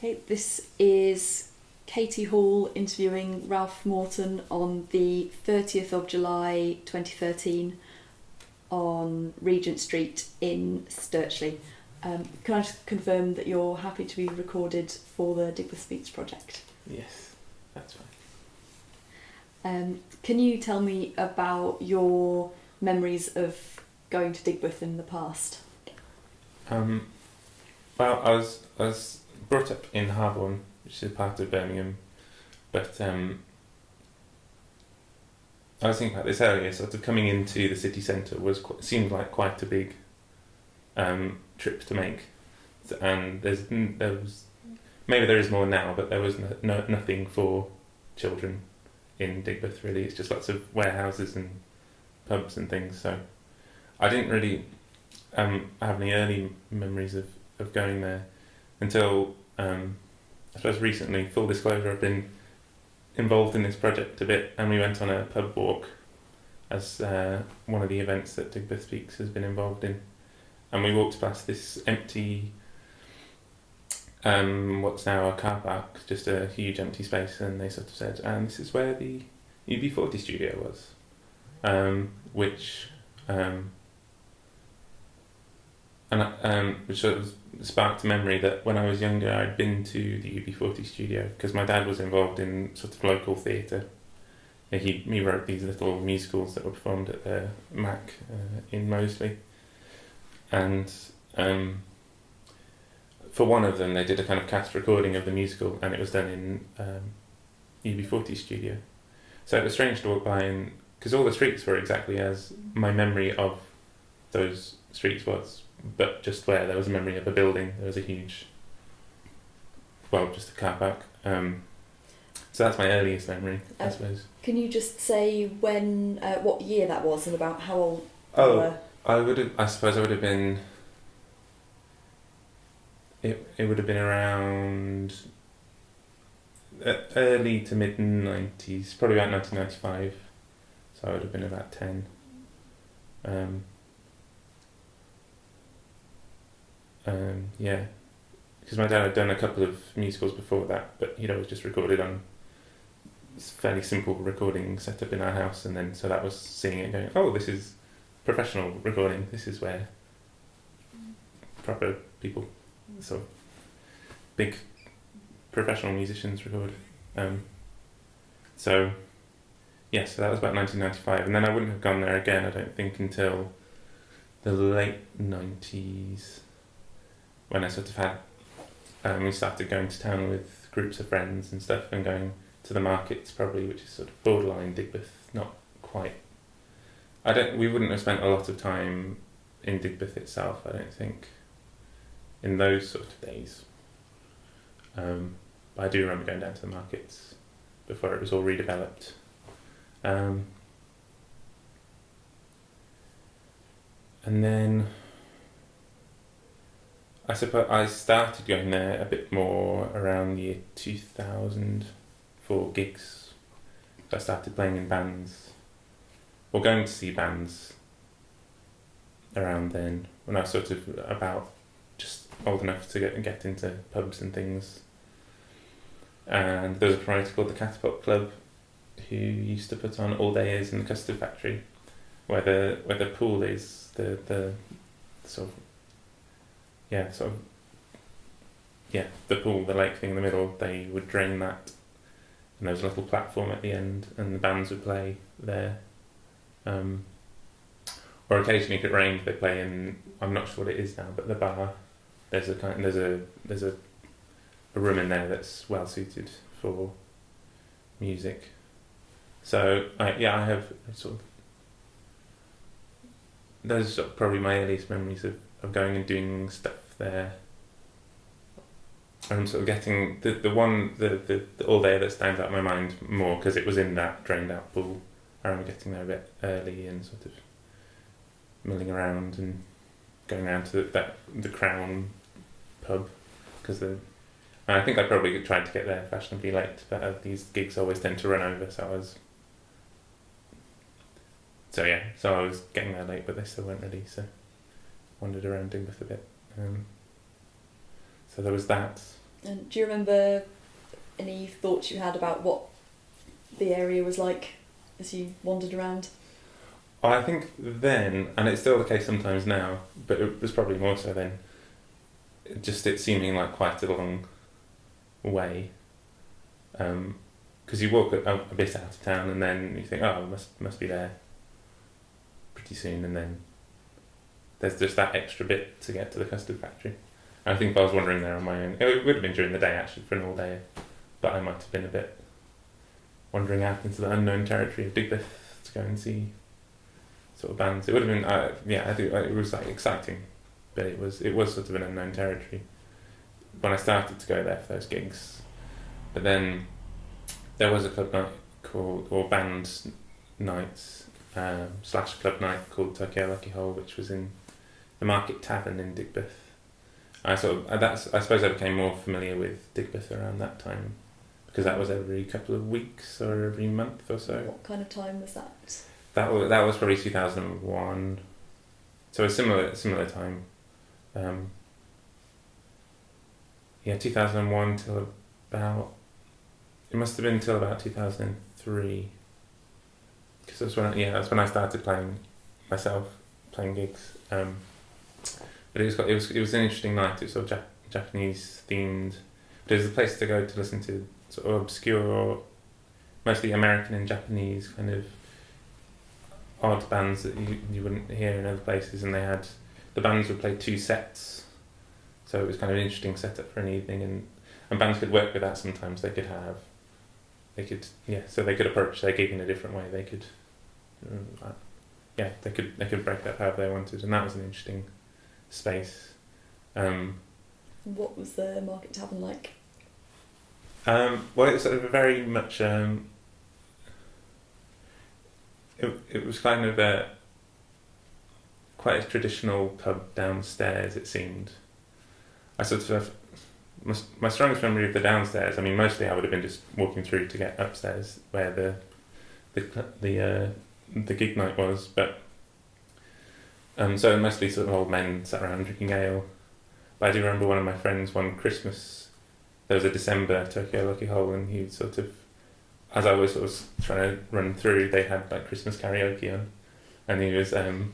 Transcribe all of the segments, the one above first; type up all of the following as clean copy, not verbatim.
Okay, this is Katie Hall interviewing Ralph Morton on the 30th of July 2013 on Regent Street in Sturchley. Can I just confirm that you're happy to be recorded for the Digbeth Speaks project? Yes, that's fine. Can you tell me about your memories of going to Digbeth in the past? Well, I was brought up in Harborne, which is part of Birmingham, but I was thinking about this earlier. Sort of coming into the city centre seemed like quite a big trip to make, and there was maybe there is more now, but there was nothing for children in Digbeth really. It's just lots of warehouses and pubs and things. So I didn't really have any early memories of going there until I suppose recently. Full disclosure, I've been involved in this project a bit, and we went on a pub walk as one of the events that Digbeth Speaks has been involved in, and we walked past this empty what's now a car park, just a huge empty space, and they sort of said, and this is where the UB40 studio was, which sort of sparked a memory that when I was younger I'd been to the UB40 studio because my dad was involved in sort of local theatre. He wrote these little musicals that were performed at the Mac in Moseley, and for one of them they did a kind of cast recording of the musical, and it was done in UB40 studio. So it was strange to walk by, and because all the streets were exactly as my memory of those streets was, but just where there was a memory of a building, there was a huge, just a car park. So that's my earliest memory, I suppose. Can you just say what year that was and about how old you were? I suppose I would have been. It would have been around early to mid 90s, probably about 1995. So I would have been about 10. Yeah, because my dad had done a couple of musicals before that, but he'd always just recorded on this fairly simple recording setup in our house, and then so that was seeing it going, oh, this is professional recording, this is where proper people, sort of big professional musicians record. So that was about 1995, and then I wouldn't have gone there again, I don't think, until the late 90s, when I sort of had, we started going to town with groups of friends and stuff, and going to the markets probably, which is sort of borderline Digbeth, not quite. We wouldn't have spent a lot of time in Digbeth itself, I don't think, in those sort of days. But I do remember going down to the markets before it was all redeveloped. And then I suppose I started going there a bit more around the year 2000 for gigs. So I started playing in bands, or going to see bands around then, when I was sort of about just old enough to get into pubs and things. And there was a promoter called the Catapult Club who used to put on all-dayers in the Custard Factory, where the pool is, the pool, the lake thing in the middle. They would drain that, and there was a little platform at the end, and the bands would play there. Or occasionally, if it rained, they play in, I'm not sure what it is now, but the bar. There's a room in there that's well suited for music. So I have sort of, those are probably my earliest memories of going and doing stuff there. I'm sort of getting the all day that stands out in my mind more because it was in that drained out pool. I remember getting there a bit early and sort of milling around and going around to the Crown pub, because I think I probably tried to get there fashionably late, but these gigs always tend to run over, so I was getting there late, but they still weren't ready, so wandered around Digbeth a bit. So there was that. And do you remember any thoughts you had about what the area was like as you wandered around? I think then, and it's still the case sometimes now, but it was probably more so then, just it seeming like quite a long way. Because you walk a bit out of town and then you think, oh, must be there pretty soon, and then there's just that extra bit to get to the custard factory. And I think if I was wandering there on my own, it would have been during the day actually for an all day, but I might have been a bit wandering out into the unknown territory of Digbeth to go and see sort of bands. It would have been, it was like exciting, but it was sort of an unknown territory when I started to go there for those gigs. But then there was a club night or band nights / club night called Tokyo Lucky Hole, which was in the Market Tavern in Digbeth. I suppose I became more familiar with Digbeth around that time, because that was every couple of weeks or every month or so. What kind of time was that? That was probably 2001, so a similar time. 2001 till about, it must have been till about 2003, because that's when I started playing gigs. But it was an interesting night. It was sort of Japanese themed, but it was a place to go to listen to sort of obscure, mostly American and Japanese kind of odd bands that you wouldn't hear in other places, and the bands would play 2 sets, so it was kind of an interesting setup for an evening, and bands could work with that sometimes. They could approach their gig in a different way. They could break it up however they wanted, and that was an interesting space. What was the Market Tavern like? Well, it was sort of a very much it was kind of quite a traditional pub downstairs, it seemed. I sort of my strongest memory of the downstairs, I mean, mostly I would have been just walking through to get upstairs where the gig night was, but so mostly sort of old men sat around drinking ale. But I do remember one of my friends, one Christmas, there was a December Tokyo Lucky Hole, and he sort of, as I was sort of trying to run through, they had like Christmas karaoke on, and he was one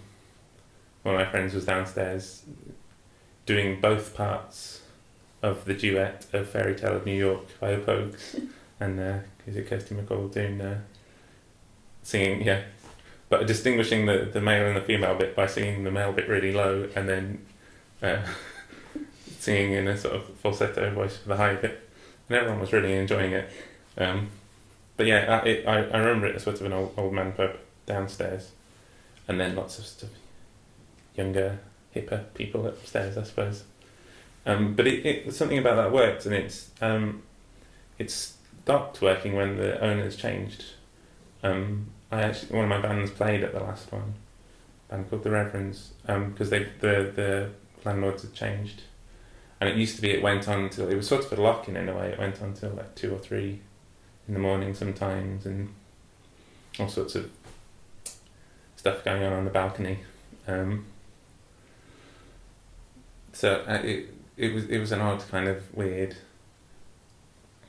of my friends was downstairs doing both parts of the duet of Fairy Tale of New York by the Pogues, and is it Kirsty MacColl doing singing, yeah, but distinguishing the male and the female bit by singing the male bit really low and then singing in a sort of falsetto voice for the high bit, and everyone was really enjoying it. But yeah, I remember it as sort of an old man pub downstairs, and then lots of sort of younger, hipper people upstairs, I suppose. But it something about that worked, and it stopped working when the owners changed. One of my bands played at the last one, a band called the Reverends, because the landlords had changed, and it used to be it went on till, it was sort of a lock-in in a way. It went on till like 2 or 3 in the morning sometimes, and all sorts of stuff going on the balcony. So it was an odd kind of weird,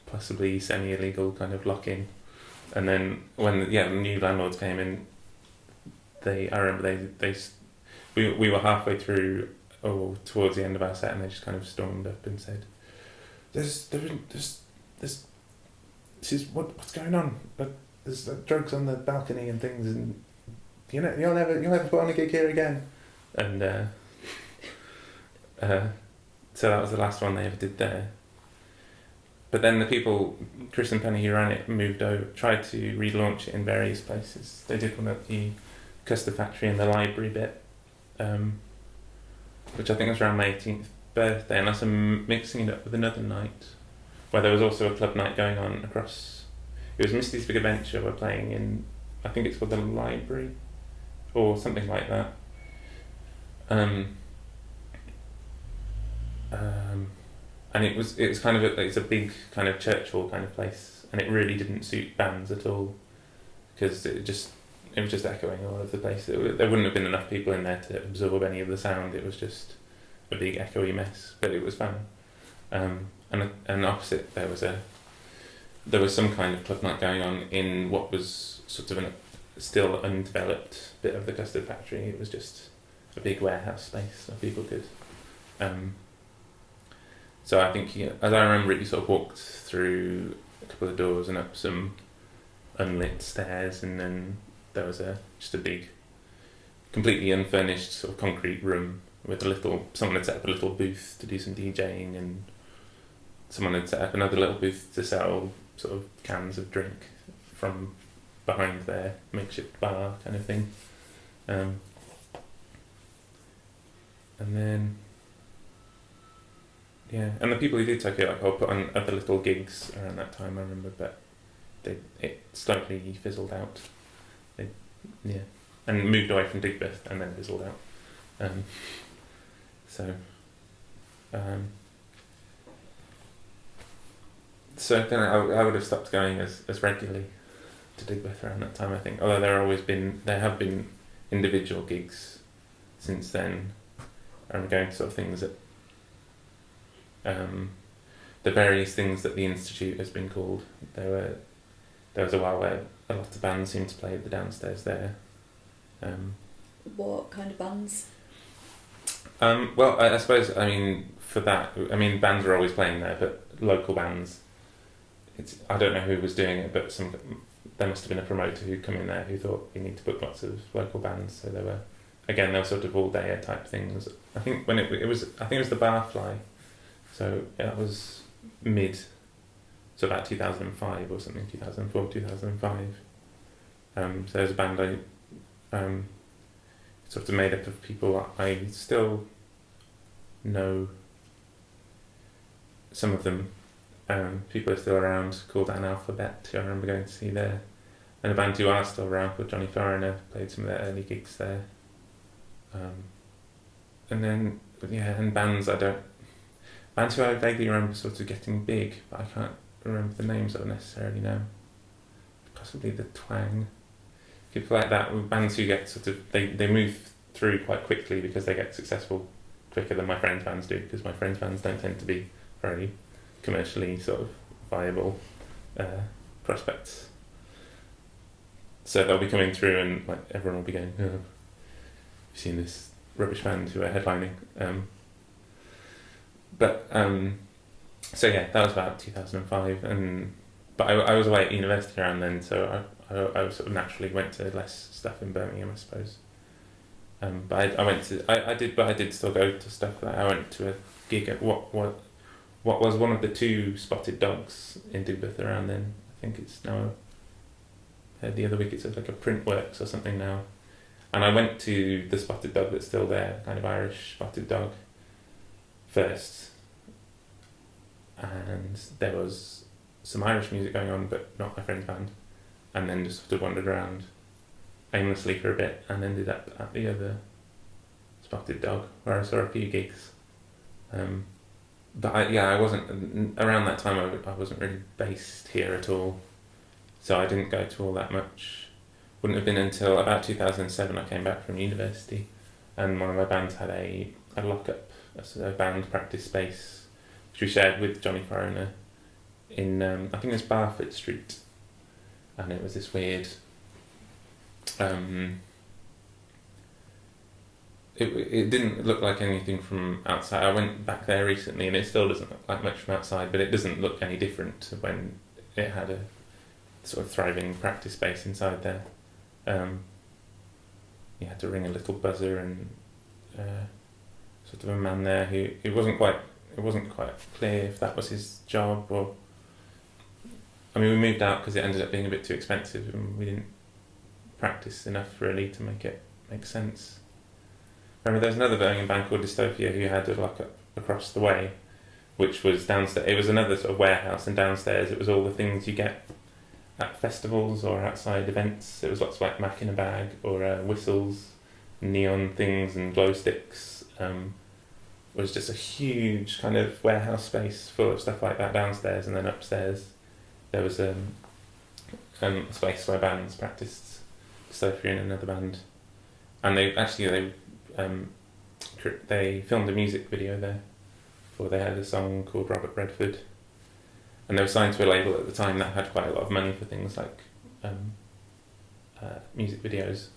possibly semi-illegal kind of lock-in. And then when the new landlords came in, I remember we were halfway through or towards the end of our set, and they just kind of stormed up and said, "This is what's going on? There's drugs on the balcony and things, and you'll never put on a gig here again." And so that was the last one they ever did there. But then the people, Chris and Penny who ran it, moved over, tried to relaunch it in various places. They did one at the custard factory and the library bit, which I think was around my 18th birthday, and also mixing it up with another night where there was also a club night going on across. It was Misty's Big Adventure were playing in, I think it's called the library or something like that. And it was kind of it's a big kind of church hall kind of place, and it really didn't suit bands at all, because it was just echoing all over the place. There wouldn't have been enough people in there to absorb any of the sound. It was just a big echoey mess, but it was fun. and opposite there was some kind of club night going on in what was sort of a still undeveloped bit of the custard factory. It was just a big warehouse space so people could. So I think, as I remember it, you sort of walked through a couple of doors and up some unlit stairs, and then there was just a big, completely unfurnished sort of concrete room with someone had set up a little booth to do some DJing, and someone had set up another little booth to sell sort of cans of drink from behind their makeshift bar kind of thing. And then, yeah, and the people who did Tokyo Like put on other little gigs around that time, I remember, but it slowly fizzled out. And moved away from Digbeth and then fizzled out. So then I would have stopped going as regularly to Digbeth around that time, I think. Although there have been individual gigs since then. I'm going to sort of things that the various things that the Institute has been called. There was a while where a lot of bands seemed to play at the downstairs there. What kind of bands? Well, I suppose, for that, bands are always playing there, but local bands, I don't know who was doing it, but there must have been a promoter who'd come in there who thought you need to book lots of local bands, so they were sort of all-dayer type things. I think when it was the Barfly, so that was so about 2005 or something, 2004, 2005. So there's a band sort of made up of people I still know. Some of them, people are still around, called Analphabet, who I remember going to see there. And a band who are still around called Johnny Foreigner, played some of their early gigs there. And then, and bands who I vaguely remember sort of getting big, but I can't remember the names of necessarily now. Possibly the Twang. People like that, with bands who get sort of, they move through quite quickly because they get successful quicker than my friends' bands do, because my friends' bands don't tend to be very commercially sort of viable prospects. So they'll be coming through and like everyone will be going, oh, you've seen this rubbish band who are headlining. So yeah, that was about 2005, but I was away at university around then, so I sort of naturally went to less stuff in Birmingham, I suppose. But I did still go to stuff. Like I went to a gig at what was one of the two Spotted Dogs in Digbeth around then. I think it's now the other week it's like a Printworks or something now. And I went to the Spotted Dog that's still there, kind of Irish Spotted Dog, first. And there was some Irish music going on, but not my friend's band. And then just sort of wandered around aimlessly for a bit and ended up at the other Spotted Dog, where I saw a few gigs. But I wasn't, around that time I wasn't really based here at all, so I didn't go to all that much. Wouldn't have been until about 2007 I came back from university, and one of my bands had a lock-up, a band practice space, which we shared with Johnny Foreigner in, I think it was Barford Street, and it was this weird, it didn't look like anything from outside. I went back there recently and it still doesn't look like much from outside, but it doesn't look any different to when it had a sort of thriving practice space inside there. You had to ring a little buzzer, and sort of a man there who it wasn't quite clear if that was his job or. We moved out because it ended up being a bit too expensive and we didn't practice enough really to make it make sense. Remember, there was another Birmingham band called Dystopia who had a lock-up across the way, which was downstairs. It was another sort of warehouse, and downstairs it was all the things you get at festivals or outside events. It was lots of like Mac in a bag or whistles, neon things and glow sticks. It was just a huge kind of warehouse space full of stuff like that downstairs, and then upstairs there was a space where bands practiced. Dystopia and another band, and they filmed a music video there before they had a song called Robert Redford, and they were signed to a label at the time that had quite a lot of money for things like music videos.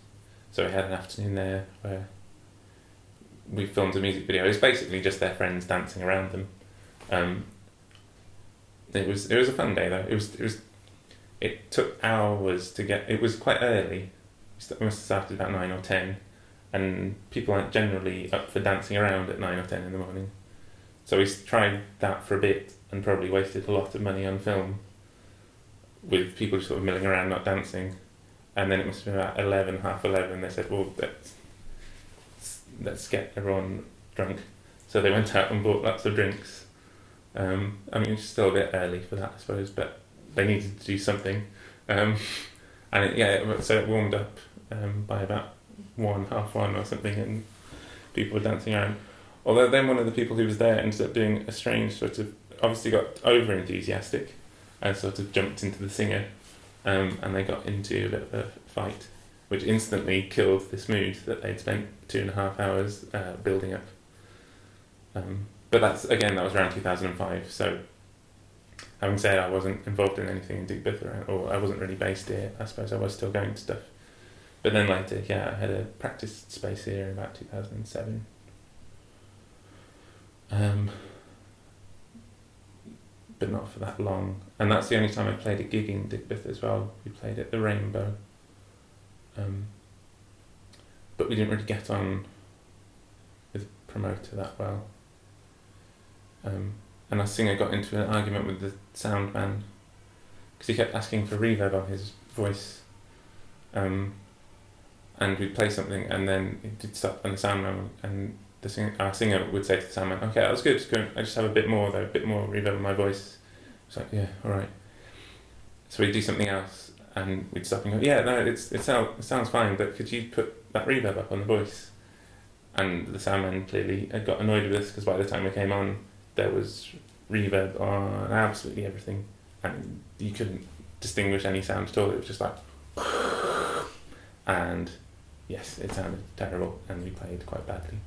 So we had an afternoon there where we filmed a music video. It was basically just their friends dancing around them. It was a fun day though. It took hours to get. It was quite early. We must have started about 9 or 10, and people aren't generally up for dancing around at 9 or 10 in the morning. So we tried that for a bit and probably wasted a lot of money on film with people just sort of milling around not dancing. And then it must have been about 11, half 11, they said, well, let's get everyone drunk. So they went out and bought lots of drinks. I mean, it's still a bit early for that, I suppose, but they needed to do something. So it warmed up by about half one or something, and people were dancing around. Although then one of the people who was there ended up doing a strange sort of, obviously got over enthusiastic and sort of jumped into the singer, and they got into a bit of a fight, which instantly killed this mood that they'd spent 2.5 hours building up. But that was around 2005, so having said I wasn't involved in anything in Digbeth, or I wasn't really based here, I suppose I was still going to stuff. But then later, I had a practice space here in about 2007. But not for that long. And that's the only time I played a gig in Digbeth as well. We played at the Rainbow. But we didn't really get on with the promoter that well. And our singer got into an argument with the sound man because he kept asking for reverb on his voice. And we'd play something and then it did stop, and the sound man and our singer would say to the sound man, okay, that was good, I just have a bit more reverb on my voice. It's like, yeah, alright. So we'd do something else and we'd stop and go, yeah, no, it sounds fine, but could you put that reverb up on the voice? And the sound man clearly had got annoyed with us because by the time we came on, there was reverb on absolutely everything and you couldn't distinguish any sound at all. It was just like, and yes, it sounded terrible and we played quite badly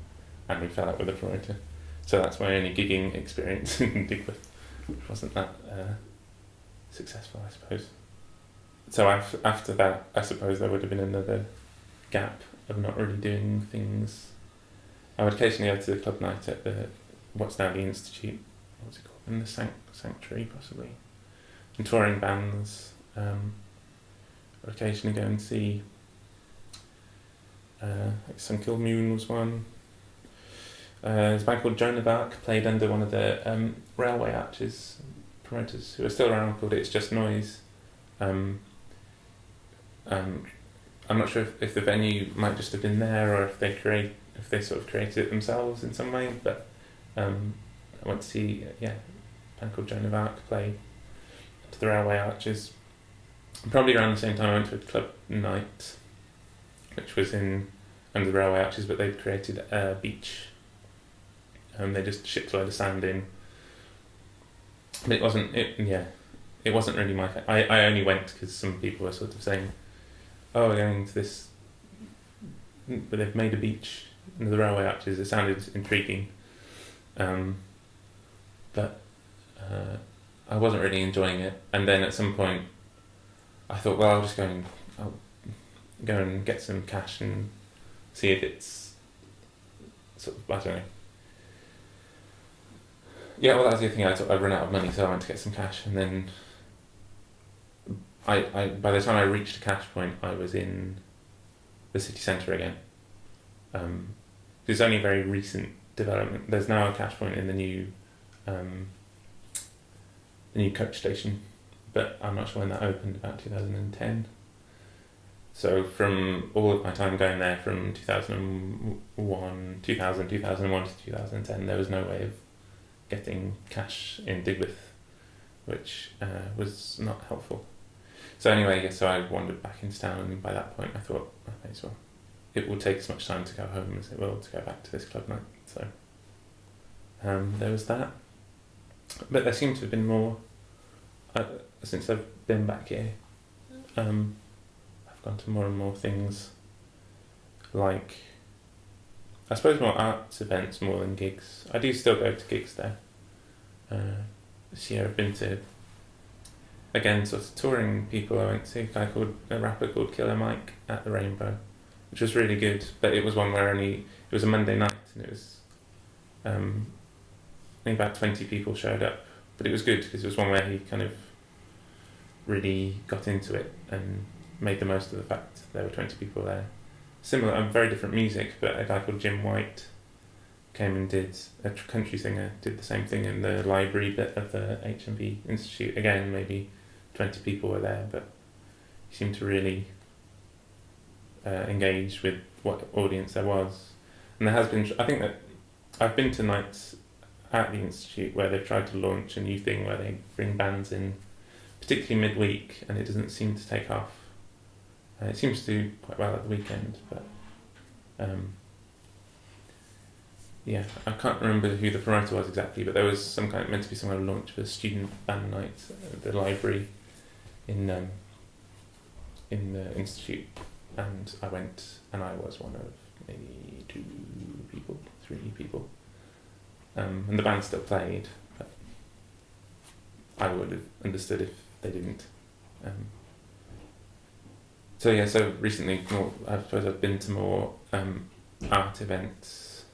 and we fell out with the promoter. So that's my only gigging experience in Digbeth, which wasn't that successful, I suppose. So after that, I suppose there would have been another gap of not really doing things. I would occasionally go to the club night at what's now the Institute, what was it called? In the Sanctuary, possibly. And touring bands. I would occasionally go and see Sun Kill Moon was one. There's a band called Joan of Arc, played under one of the railway arches promoters who are still around, called It's Just Noise. I'm not sure if the venue might just have been there or if they sort of created it themselves in some way, but I went to see a band called Joan of Arc play to the railway arches. Probably around the same time I went to a club night, which was under the railway arches, but they'd created a beach. They just shipped a load of sand in. But it wasn't really my thing. I only went because some people were sort of saying, oh, we're going to this, but they've made a beach under the railway arches. It sounded intriguing. But I wasn't really enjoying it. And then at some point I thought, well, I'll go and get some cash and see if it's sort of, I don't know. Yeah, well, that was the thing. I'd run out of money, so I went to get some cash, and then I by the time I reached a cash point, I was in the city centre again. It's only a very recent development. There's now a cash point in the new coach station, but I'm not sure when that opened, about 2010. So from all of my time going there from 2001 to 2010, there was no way of getting cash in Digbeth, which was not helpful. So anyway, so I wandered back into town, and by that point I thought, I may as well. It will take as much time to go home as it will to go back to this club night. So there was that. But there seemed to have been more since I've been back here. I've gone to more and more things, like I suppose more arts events more than gigs. I do still go to gigs there, This year I've been to, again, sort of touring people. I went to a rapper called Killer Mike at the Rainbow, which was really good, but it was one where it was a Monday night, and it was, I think about 20 people showed up, but it was good because it was one where he kind of really got into it and made the most of the fact there were 20 people there. Similar, very different music, but a guy called Jim White came and did, a country singer, did the same thing in the library bit of the H&B Institute. Again, maybe 20 people were there, but he seemed to really engage with what audience there was. And there has been, I think that I've been to nights at the Institute where they've tried to launch a new thing where they bring bands in, particularly midweek, and it doesn't seem to take off. It seems to do quite well at the weekend, but yeah, I can't remember who the promoter was exactly, but there was meant to be some kind of launch for student band night at the library in the Institute, and I went, and I was one of maybe 3 people, and the band still played, but I would have understood if they didn't. So recently, I suppose I've been to more art events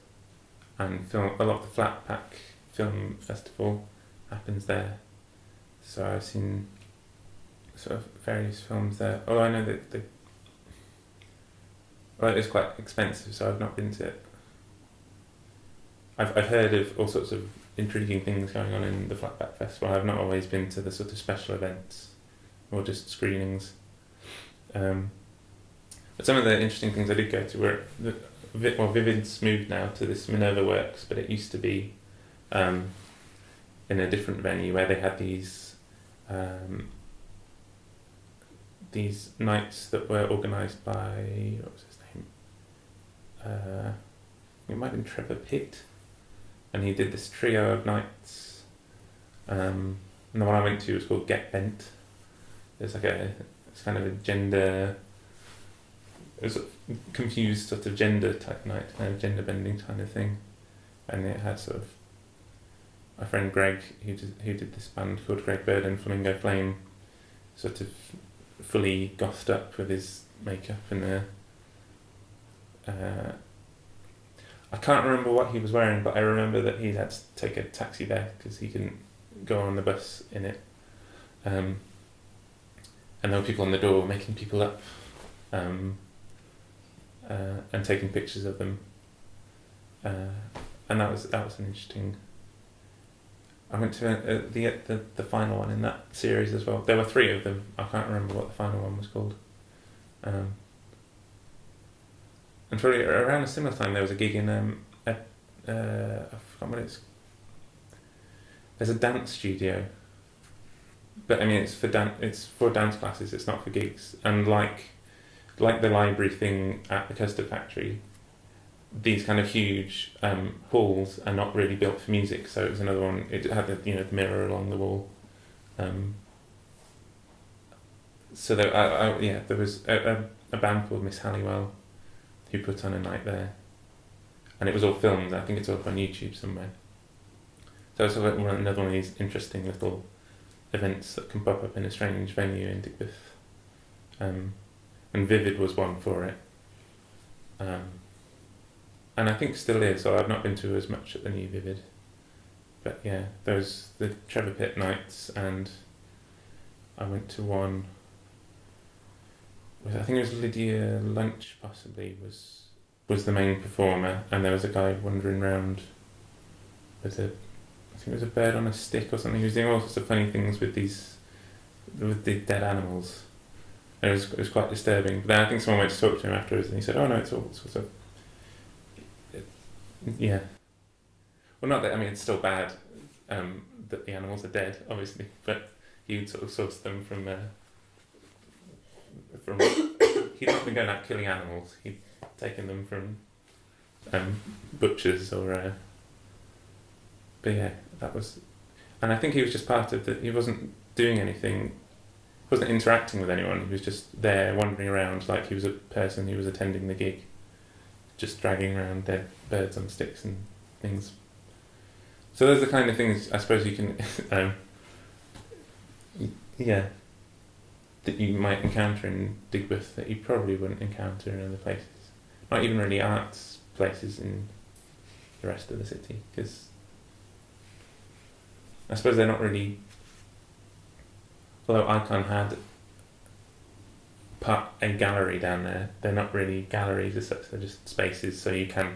and film. A lot of the Flat Pack Film Festival happens there, so I've seen sort of various films there. Although I know that it is quite expensive, so I've not been to it. I've heard of all sorts of intriguing things going on in the Flat Pack Festival. I've not always been to the sort of special events or just screenings. But some of the interesting things I did go to were Vivid's moved now to this Minerva Works, but it used to be in a different venue where they had these nights that were organised by, what was his name? It might have been Trevor Pitt, and he did this trio of nights. And the one I went to was called Get Bent. It's kind of a gender, it was a confused sort of gender type night, kind of gender bending kind of thing, and it had sort of my friend Greg, who did this band called Greg Bird and Flamingo Flame, sort of fully gossed up with his makeup and I can't remember what he was wearing, but I remember that he had to take a taxi there because he couldn't go on the bus in it. And there were people on the door making people up and taking pictures of them. And that was an interesting. I went to the final one in that series as well. There were 3 of them. I can't remember what the final one was called. And probably around a similar time there was a gig in I forgot what it's. There's a dance studio, but I mean it's for dance classes. It's not for gigs. And like the library thing at the Custard Factory, these kind of huge halls are not really built for music. So it was another one. It had the mirror along the wall. So there was a band called Miss Halliwell who put on a night there, and it was all filmed. I think it's all up on YouTube somewhere. So it's another one of these interesting little events that can pop up in a strange venue in Digbeth. And Vivid was one for it. And I think still is, so I've not been to as much at the new Vivid. But yeah, there's the Trevor Pitt nights, and I went to one. I think it was Lydia Lunch possibly was the main performer, and there was a guy wandering around with I think it was a bird on a stick or something. He was doing all sorts of funny things with the dead animals. And it was quite disturbing. But then I think someone went to talk to him afterwards, and he said, "Oh no, it's all sorts of yeah." Well, not that, I mean, it's still bad that the animals are dead, obviously, but he would sort of source them from he'd not been going out killing animals. He'd taken them from butchers or. But yeah, that was, and I think he was just part of the. He wasn't doing anything. Wasn't interacting with anyone. He was just there, wandering around like he was a person who was attending the gig, just dragging around dead birds on sticks and things. So those are the kind of things I suppose you can, yeah, that you might encounter in Digbeth that you probably wouldn't encounter in other places. Not even really arts places in the rest of the city, because I suppose they're not really. Although Icon had a gallery down there, they're not really galleries as such. They're just spaces, so you can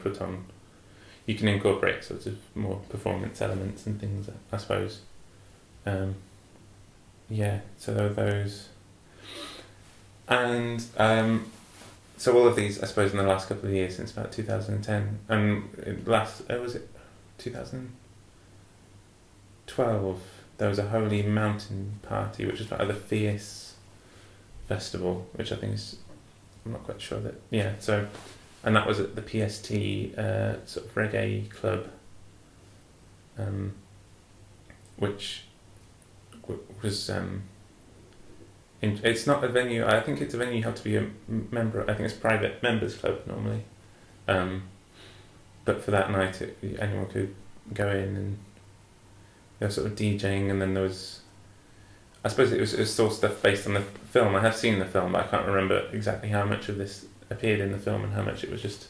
incorporate sorts of more performance elements and things, I suppose. Yeah, so there were those. And so all of these, I suppose, in the last couple of years, since about 2010, and was it 2012, there was a Holy Mountain Party, which was part of the Fierce Festival, which I think is, I'm not quite sure that, yeah, so, and that was at the PST sort of reggae club, which was, it's not a venue, I think it's a venue you have to be a member of, I think it's a private members club normally, but for that night anyone could go in, and there was sort of DJing, and then there was, I suppose it was sort of stuff based on the film. I have seen the film, but I can't remember exactly how much of this appeared in the film and how much it was just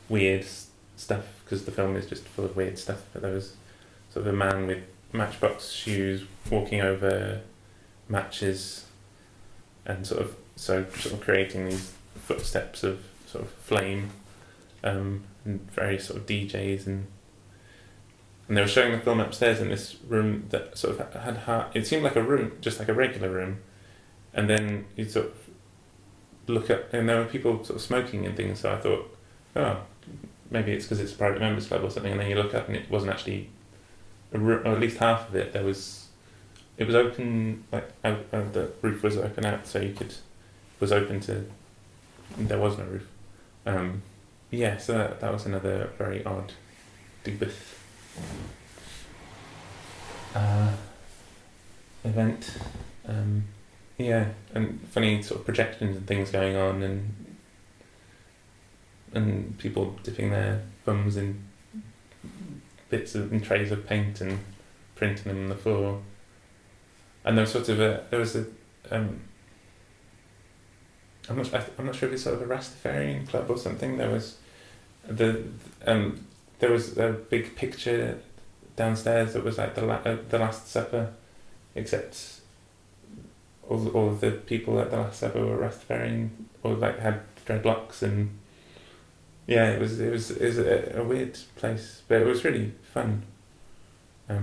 weird stuff, because the film is just full of weird stuff. But there was sort of a man with matchbox shoes walking over matches, and sort of creating these footsteps of sort of flame, and various sort of DJs, and they were showing the film upstairs in this room that sort of had it seemed like a room, just like a regular room, and then you sort of look up and there were people sort of smoking and things, so I thought, oh, maybe it's because it's a private members club or something, and then you look up and it wasn't actually a room, or at least half of it, it was open, like the roof was open out, so there was no roof. Yeah, so that was another very odd Digbeth event. Yeah, and funny sort of projections and things going on, and people dipping their bums in bits of and trays of paint and printing them on the floor. And there was sort of I'm not sure if it's sort of a Rastafarian club or something. There was there was a big picture downstairs that was like the Last Supper, except all of the people at the Last Supper were Rastafarian, or like had dreadlocks, and yeah, it was a weird place, but it was really fun. I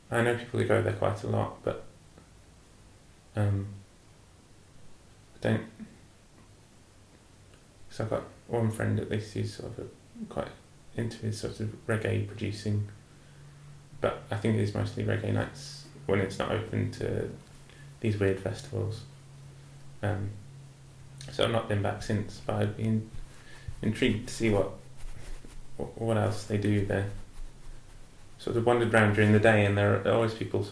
know people who go there quite a lot, but I don't. So I've got one friend at least who's sort of quite into his sort of reggae producing, but I think it is mostly reggae nights when it's not open to these weird festivals. So I've not been back since, but I've been intrigued to see what else they do there. Sort of wandered around during the day, and there are always people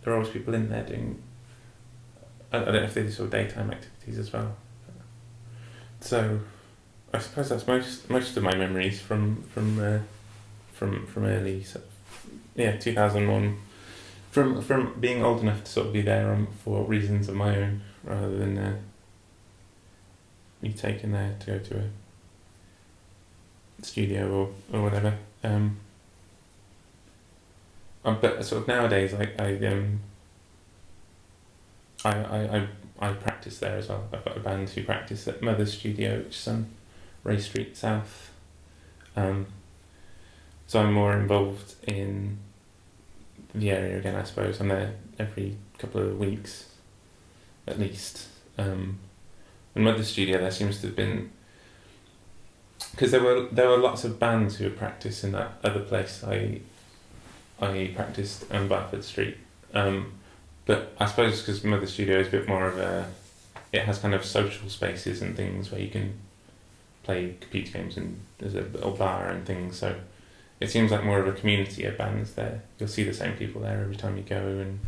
in there doing. I don't know if they do sort of daytime activities as well. So I suppose that's most of my memories from early, 2001. From being old enough to sort of be there for reasons of my own, rather than me taken there to go to a studio or whatever. But sort of nowadays, I practice there as well. I've got a band who practice at Mother's Studio, which is on Ray Street South. So I'm more involved in the area again, I suppose. I'm there every couple of weeks, at least. In Mother's Studio, there seems to have been, because there were lots of bands who would practice in that other place I practiced on Barford Street. But I suppose because Mother Studio is a bit more of it has kind of social spaces and things where you can play computer games, and there's a little bar and things, so it seems like more of a community of bands there. You'll see the same people there every time you go, and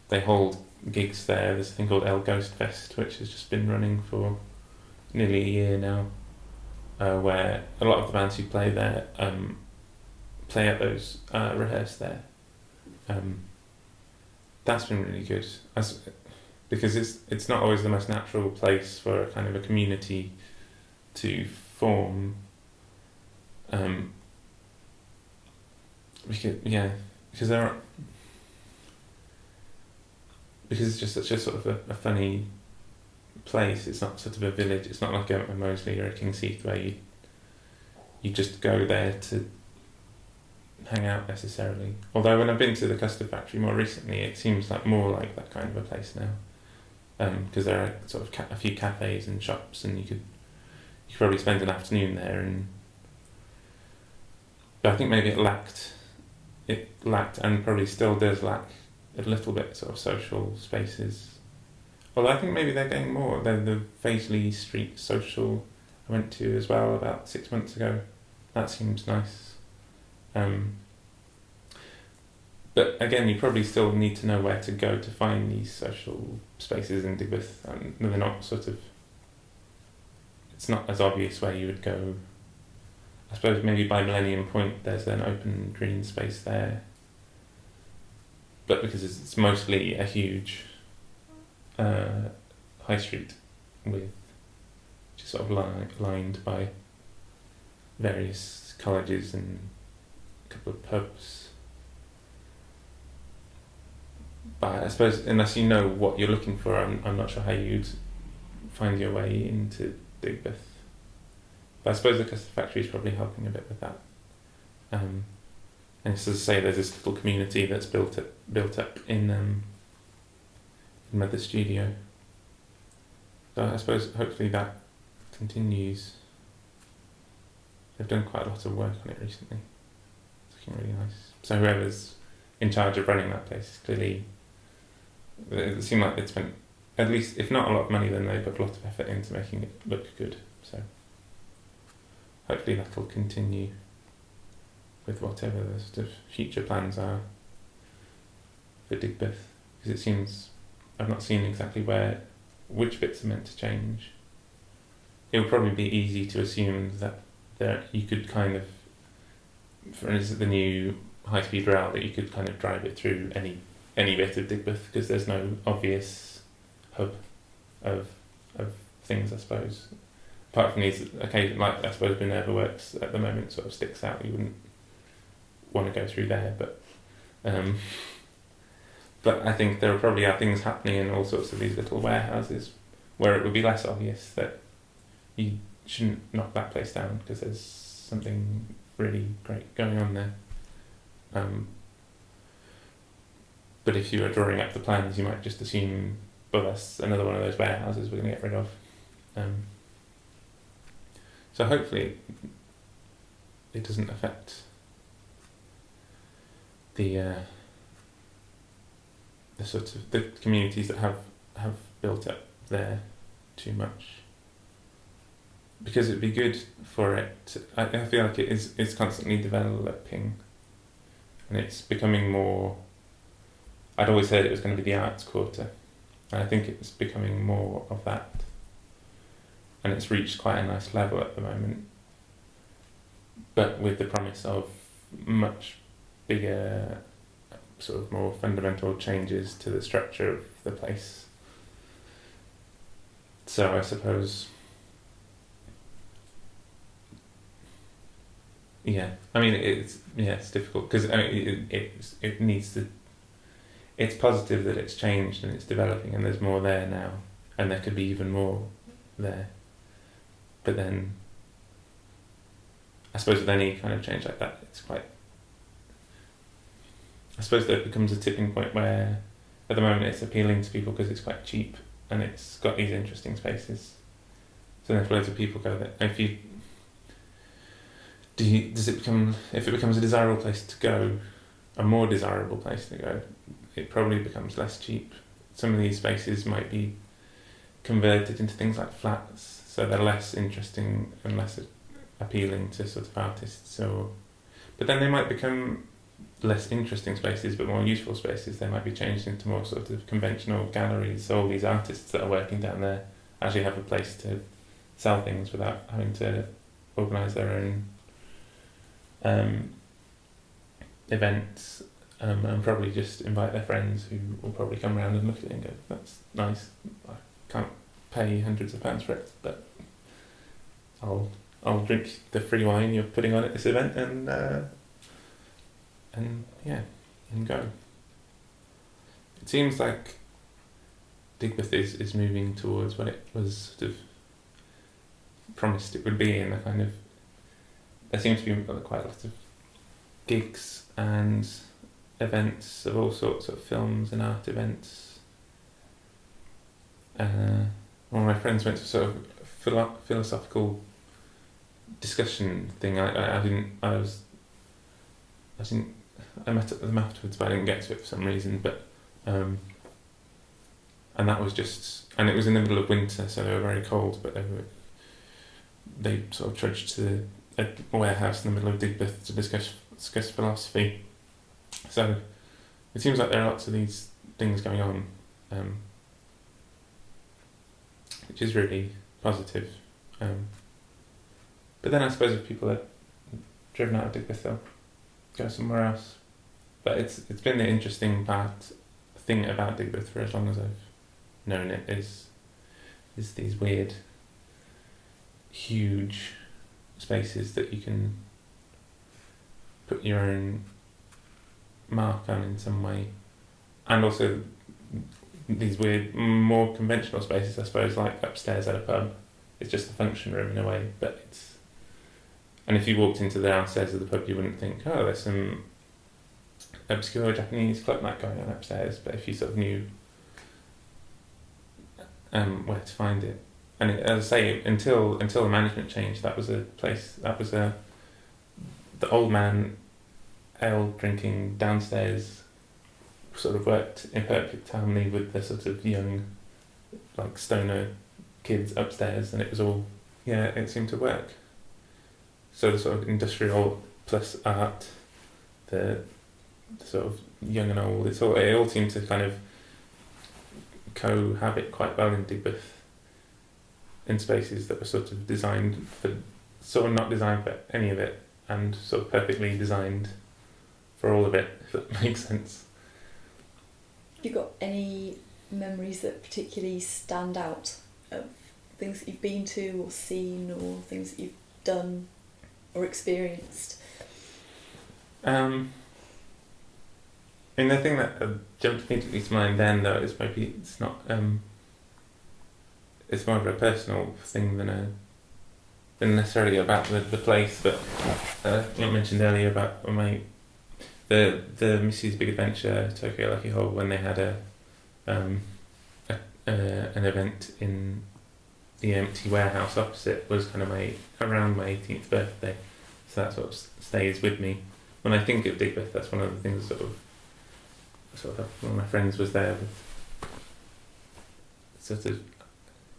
they hold gigs there. There's a thing called El Ghost Fest, which has just been running for nearly a year now, where a lot of the bands who play there play at those, rehearse there. That's been really good, because it's not always the most natural place for a kind of a community to form. Because there are, because it's just such a sort of a funny place. It's not sort of a village. It's not like a Moseley or a King's Heath where you just go there to hang out necessarily. Although when I've been to the custard factory more recently, it seems like more like that kind of a place now, because there are sort of a few cafes and shops, and you could probably spend an afternoon there. But I think maybe it lacked, and probably still does lack a little bit sort of social spaces. Although I think maybe they're getting more. The Paisley Street social I went to as well about 6 months ago. That seems nice. But again, you probably still need to know where to go to find these social spaces in Digbeth, and they're not sort of. It's not as obvious where you would go. I suppose maybe by Millennium Point there's an open green space there, but because it's mostly a huge high street with just sort of lined by various colleges and a couple of pubs. But I suppose unless you know what you're looking for, I'm not sure how you'd find your way into Digbeth. But I suppose the custard factory is probably helping a bit with that. And as I say, there's this little community that's built up in Mother Studio. So I suppose hopefully that continues. They've done quite a lot of work on it recently. It's looking really nice. So whoever's in charge of running that place is clearly. It seemed like they'd spent at least, if not a lot of money, then they put a lot of effort into making it look good. So hopefully that'll continue with whatever the sort of future plans are for Digbeth, because it seems I've not seen exactly which bits are meant to change. It would probably be easy to assume that you could kind of, for instance, the new high-speed rail, that you could kind of drive it through any bit of Digbeth, because there's no obvious hub of things, I suppose. Apart from these occasions, like I suppose Minerva Works at the moment sort of sticks out. You wouldn't want to go through there, but I think there probably are things happening in all sorts of these little warehouses where it would be less obvious that you shouldn't knock that place down because there's something really great going on there. But if you were drawing up the plans, you might just assume, well, that's another one of those warehouses we're going to get rid of. So hopefully it doesn't affect the sort of the communities that have built up there too much, because it'd be good for it. I feel like it's constantly developing, and it's becoming more. I'd always heard it was going to be the arts quarter, and I think it's becoming more of that, and it's reached quite a nice level at the moment, but with the promise of much bigger, sort of more fundamental changes to the structure of the place. So I suppose, yeah, I mean it's difficult because I mean it needs to. It's positive that it's changed and it's developing and there's more there now, and there could be even more there. But then, I suppose with any kind of change like that, it's quite. I suppose there becomes a tipping point where, at the moment, it's appealing to people because it's quite cheap and it's got these interesting spaces. So then, if loads of people go there, if it becomes a desirable place to go, a more desirable place to go, it probably becomes less cheap. Some of these spaces might be converted into things like flats, so they're less interesting and less appealing to sort of artists. But then they might become less interesting spaces but more useful spaces. They might be changed into more sort of conventional galleries, so all these artists that are working down there actually have a place to sell things without having to organise their own events, and probably just invite their friends who will probably come around and look at it and go, that's nice. I can't pay hundreds of pounds for it, but I'll drink the free wine you're putting on at this event and go. It seems like Digbeth is moving towards what it was sort of promised it would be, in the kind of, there seems to be quite a lot of gigs and events of all sorts of films and art events. One of my friends went to sort of philosophical discussion thing. I met them afterwards, but I didn't get to it for some reason. But and that was just, and it was in the middle of winter, so they were very cold. But they sort of trudged to a warehouse in the middle of Digbeth to discuss philosophy. So it seems like there are lots of these things going on, which is really positive. But then I suppose if people are driven out of Digbeth, they'll go somewhere else. But it's been the interesting thing about Digbeth for as long as I've known it is these weird, huge spaces that you can put your own mark on in some way, and also these weird, more conventional spaces, I suppose, like upstairs at a pub. It's just a function room in a way, but it's, and if you walked into the downstairs of the pub, you wouldn't think, oh, there's some obscure Japanese club night going on upstairs. But if you sort of knew where to find it, and as I say, until the management changed, that was a place, the old man ale drinking downstairs sort of worked in perfect harmony with the sort of young, like, stoner kids upstairs, and it was all, it seemed to work. So the sort of industrial plus art, the sort of young and old, it all seemed to kind of cohabit quite well in Digbeth, in spaces that were sort of designed for, sort of not designed for any of it, and sort of perfectly designed for all of it, if that makes sense. Have you got any memories that particularly stand out of things that you've been to or seen, or things that you've done or experienced? The thing that jumped immediately to mind then, though, is maybe it's not. It's more of a personal thing than necessarily about the place. But I mentioned earlier about the Missy's Big Adventure Tokyo Lucky Hole, when they had an event in the empty warehouse opposite, was kind of around my 18th birthday, so that sort of stays with me. When I think of Digbeth, that's one of the things sort of one of my friends was there with,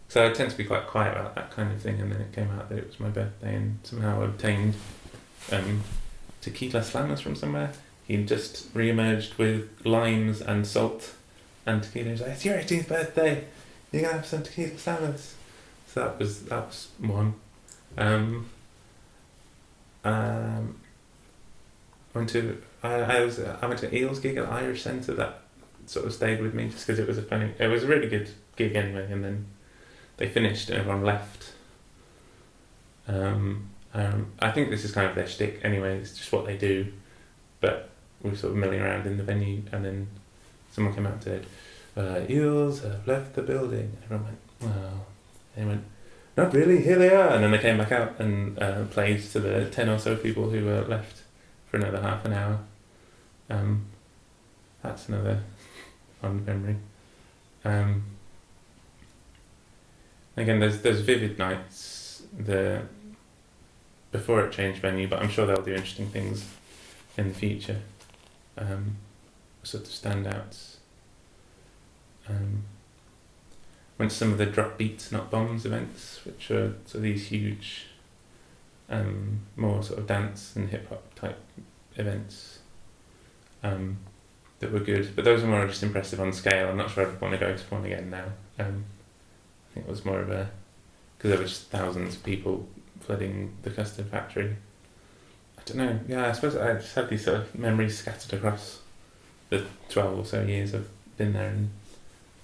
so I tend to be quite quiet about that kind of thing, and then it came out that it was my birthday, and somehow I obtained tequila slammers from somewhere. He just re-emerged with limes and salt and tequila. He was like, it's your 18th birthday, you're going to have some tequila slammers. So that was one. I went to Eel's gig at the Irish Centre. That sort of stayed with me just because it was a really good gig anyway, and then they finished and everyone left. I think this is kind of their shtick anyway, it's just what they do, but we were sort of milling around in the venue, and then someone came out and said, Eels have left the building, and everyone went, well, and they went, not really, here they are, and then they came back out and played to the 10 or so people who were left for another half an hour. That's another fond memory. Again, there's vivid nights before it changed venue, but I'm sure they'll do interesting things in the future. Sort of standouts. Went to some of the Drop Beats Not Bombs events, which are sort of these huge, more sort of dance and hip hop type events that were good, but those were more just impressive on scale. I'm not sure I'd want to go to one again now. I think it was more of because there were just thousands of people flooding the custard factory. don't know. Yeah, I suppose I just have these sort of memories scattered across the 12 or so years I've been there, and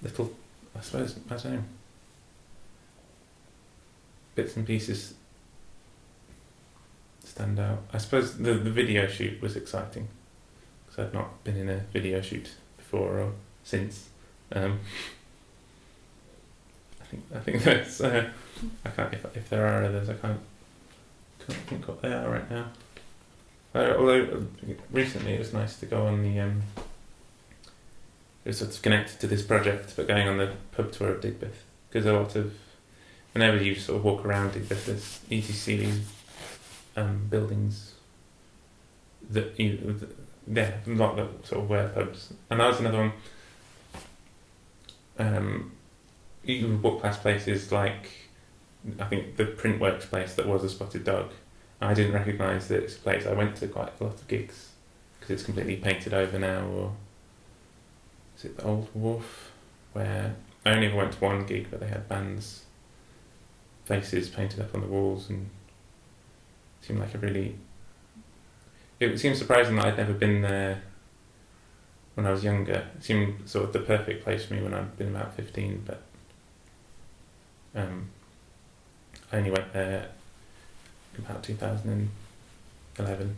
little, I suppose, I don't know, bits and pieces stand out. I suppose the video shoot was exciting because I'd not been in a video shoot before or since. I think that's I can't, if there are others, I can't think what they are right now. Although recently it was nice to go on the it was sort of connected to this project, but going on the pub tour of Digbeth, because a lot of, whenever you sort of walk around Digbeth, there's ETC buildings that a lot that sort of were pubs, and that was another one. You would walk past places like, I think, the Printworks place that was a Spotted Dog. I didn't recognise that it's a place. I went to quite a lot of gigs because it's completely painted over now. Or is it the Old Wharf, where I only ever went to one gig, but they had bands' faces painted up on the walls, and it seemed like it seemed surprising that I'd never been there when I was younger. It seemed sort of the perfect place for me when I'd been about 15, but I only went there about 2011.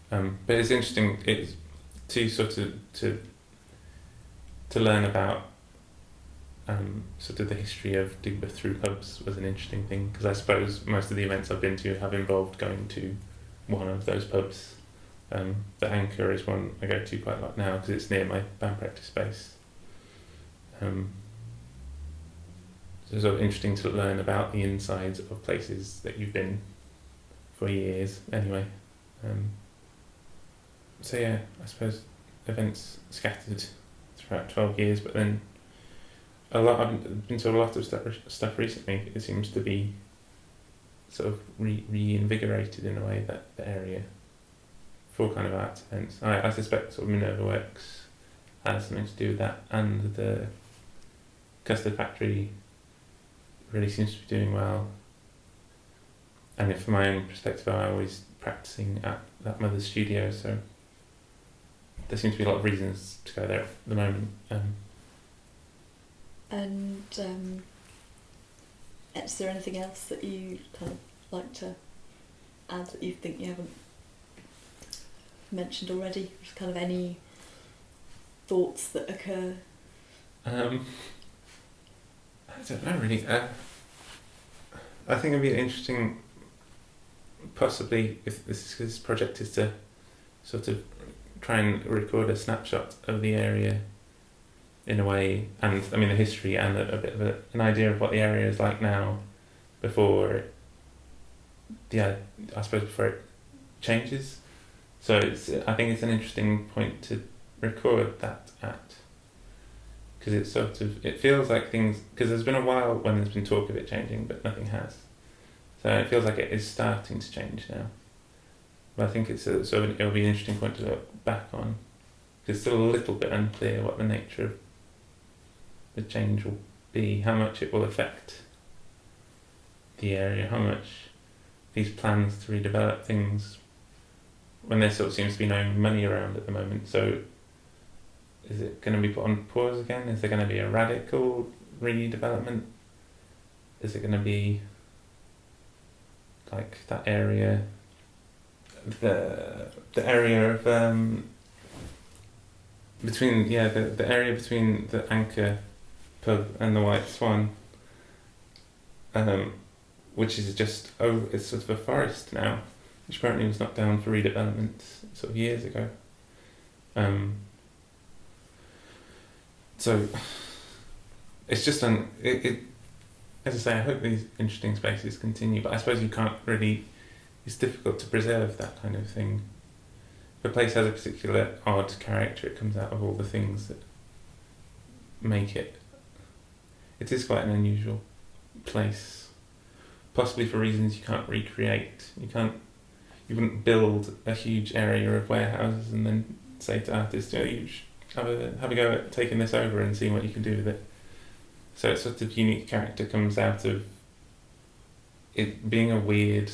But it's interesting. It's to sort of to learn about sort of the history of Digbeth through pubs was an interesting thing, because I suppose most of the events I've been to have involved going to one of those pubs. The Anchor is one I go to quite a lot now because it's near my band practice space. So it's sort of interesting to learn about the insides of places that you've been for years anyway. So yeah, I suppose events scattered throughout 12 years, but then I've been to a lot of stuff recently. It seems to be sort of reinvigorated in a way, that the area for kind of arts events. I suspect sort of Minerva Works has something to do with that, and the Custard Factory really seems to be doing well. And from my own perspective, I'm always practicing at that Mother's studio, so there seems to be a lot of reasons to go there at the moment. And is there anything else that you kind of like to add that you think you haven't mentioned already? Just kind of any thoughts that occur? I don't know really. I think it'd be interesting, possibly, if this project is to sort of try and record a snapshot of the area in a way, and I mean the history, and a bit of an idea of what the area is like now before it changes. So I think it's an interesting point to record that at, because it feels like things, because there's been a while when there's been talk of it changing, but nothing has. So it feels like it is starting to change now. But I think it'll be an interesting point to look back on. It's still a little bit unclear what the nature of the change will be, how much it will affect the area, how much these plans to redevelop things, when there sort of seems to be no money around at the moment. So is it going to be put on pause again? Is there going to be a radical redevelopment? Is it going to be like that area, the area of between the area between the Anchor pub and the White Swan, which is just it's sort of a forest now, which apparently was knocked down for redevelopment sort of years ago. So it's just as I say, I hope these interesting spaces continue, but I suppose you can't really, it's difficult to preserve that kind of thing. If a place has a particular odd character, it comes out of all the things that make it. It is quite an unusual place, possibly for reasons you can't recreate. You wouldn't build a huge area of warehouses and then say to artists, have a go at taking this over and seeing what you can do with it. So it's sort of unique character comes out of it being a weird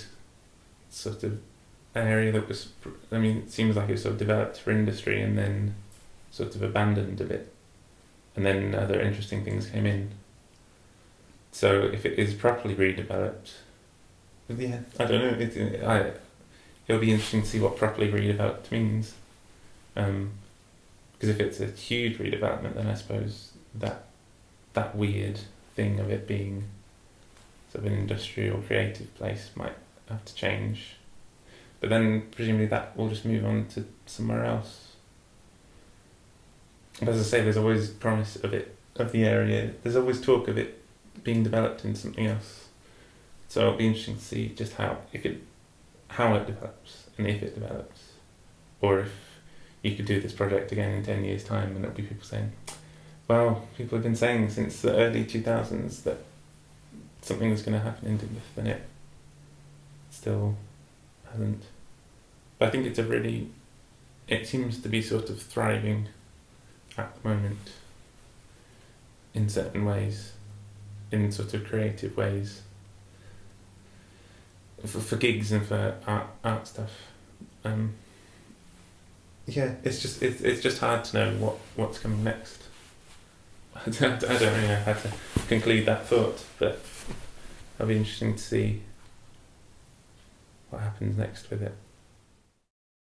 sort of an area that was, I mean, it seems like it sort of developed for industry and then sort of abandoned a bit, and then other interesting things came in. So if it is properly redeveloped, yeah, I don't know. It'll be interesting to see what properly redeveloped means. Because if it's a huge redevelopment, then I suppose that weird thing of it being sort of an industrial creative place might have to change. But then presumably that will just move on to somewhere else. But as I say, there's always promise of the area. There's always talk of it being developed into something else. So it'll be interesting to see just how it develops and if it develops, or if you could do this project again in 10 years' time and there'll be people saying, well, people have been saying since the early 2000s that something was going to happen in Digbeth, and it still hasn't. But I think it seems to be sort of thriving at the moment in certain ways, in sort of creative ways, for gigs and for art stuff. Yeah, it's just hard to know what's coming next. I don't really know how to conclude that thought, but it'll be interesting to see what happens next with it.